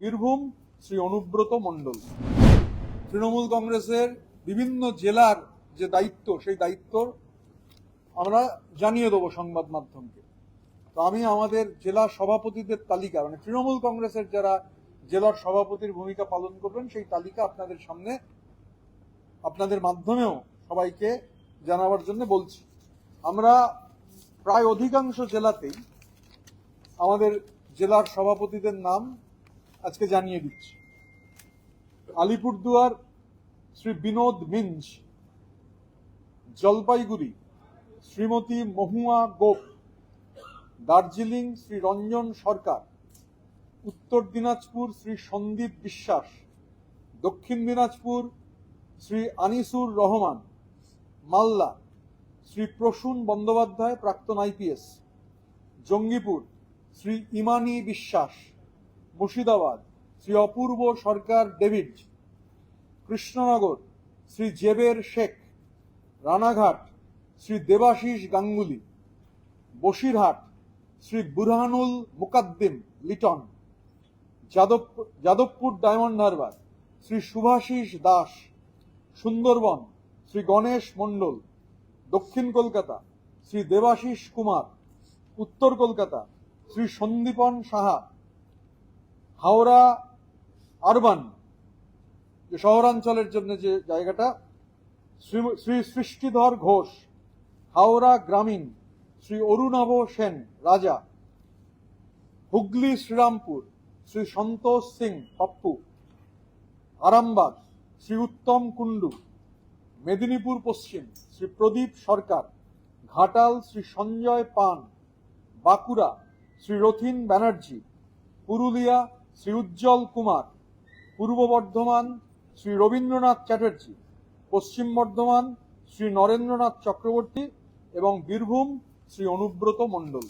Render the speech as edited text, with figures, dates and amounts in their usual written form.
বীরভূম শ্রী অনুব্রত মণ্ডল। তৃণমূল কংগ্রেসের বিভিন্ন জেলার যে দায়িত্ব, সেই দায়িত্ব আমরা জানিয়ে দেবো সংবাদ মাধ্যমকে। তো আমি আমাদের জেলা সভাপতিদের তালিকা, মানে তৃণমূল কংগ্রেসের যারা জেলার সভাপতির ভূমিকা পালন করবেন, সেই তালিকা আপনাদের সামনে আপনাদের মাধ্যমেও সবাইকে জানাবার জন্য বলছি। আমরা প্রায় অধিকাংশ জেলাতেই আমাদের জেলার সভাপতিদের নাম আজকে জানিয়ে দিচ্ছি। আলিপুরদুয়ার শ্রী বিনোদ মিঞ্জ, জলপাইগুড়ি শ্রীমতী মহুয়া গোপ, দার্জিলিং শ্রী রঞ্জন সরকার, উত্তর দিনাজপুর শ্রী সন্দীপ বিশ্বাস, দক্ষিণ দিনাজপুর শ্রী আনিসুর রহমান, মালদা শ্রী প্রসূন বন্দ্যোপাধ্যায় প্রাক্তন আইপিএস, জঙ্গিপুর শ্রী ইমানি বিশ্বাস, মুর্শিদাবাদ শ্রী অপূর্ব সরকার ডেভিড, কৃষ্ণনগর শ্রী জেবের শেখ, রানাঘাট শ্রী দেবাশিস গাঙ্গুলি, বসিরহাট শ্রী বুরহানুল মুকাদ্দিম লিটন, যাদবপুর ডায়মন্ড হারবার শ্রী শুভাশিস দাস, সুন্দরবন শ্রী গণেশ মণ্ডল, দক্ষিণ কলকাতা শ্রী দেবাশিস কুমার, উত্তর কলকাতা শ্রী সন্দীপন সাহা, হাওড়া আরবান যে শহরাঞ্চলের জন্য যে জায়গাটা শ্রী সৃষ্টিধর ঘোষ, হাওড়া গ্রামীণ শ্রী অরুণাভ সেন রাজা, হুগলি শ্রীরামপুর শ্রী সন্তোষ সিং পাপ্পু, আরামবাগ শ্রী উত্তম কুন্ডু, মেদিনীপুর পশ্চিম শ্রী প্রদীপ সরকার, ঘাটাল শ্রী সঞ্জয় পান, বাঁকুড়া শ্রী রথিন ব্যানার্জি, পুরুলিয়া শ্রী উজ্জ্বল কুমার, পূর্ব বর্ধমান শ্রী রবীন্দ্রনাথ চ্যাটার্জি, পশ্চিম বর্ধমান শ্রী নরেন্দ্রনাথ চক্রবর্তী এবং বীরভূম শ্রী অনুব্রত মণ্ডল।